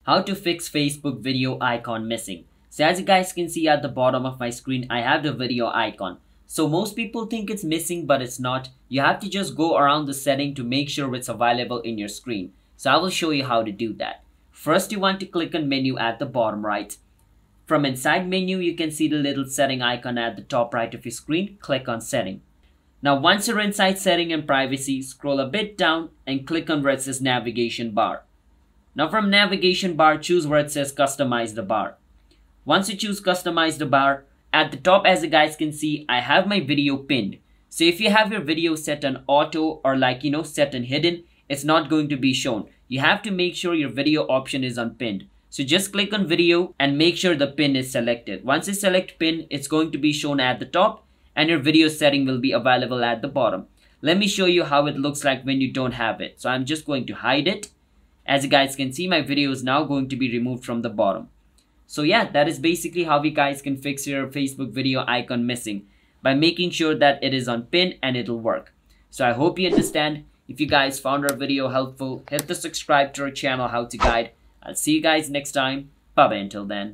How to fix Facebook video icon missing. So as you guys can see at the bottom of my screen, I have the video icon. So most people think it's missing, but it's not. You have to just go around the setting to make sure it's available in your screen. So I will show you how to do that. First, you want to click on menu at the bottom right. From inside menu, you can see the little setting icon at the top right of your screen. Click on setting. Now once you're inside setting and privacy, scroll a bit down and click on where it says navigation bar. Now from navigation bar, choose where it says customize the bar. Once you choose customize the bar, at the top, as you guys can see, I have my video pinned. So if you have your video set on auto or set on hidden, it's not going to be shown. You have to make sure your video option is on pinned. So just click on video and make sure the pin is selected. Once you select pin, it's going to be shown at the top and your video setting will be available at the bottom. Let me show you how it looks like when you don't have it. So I'm just going to hide it. As you guys can see, my video is now going to be removed from the bottom. So yeah, that is basically how you guys can fix your Facebook video icon missing by making sure that it is on pin and it'll work. So I hope you understand. If you guys found our video helpful, hit the subscribe to our channel How to Guide. I'll see you guys next time. Bye bye until then.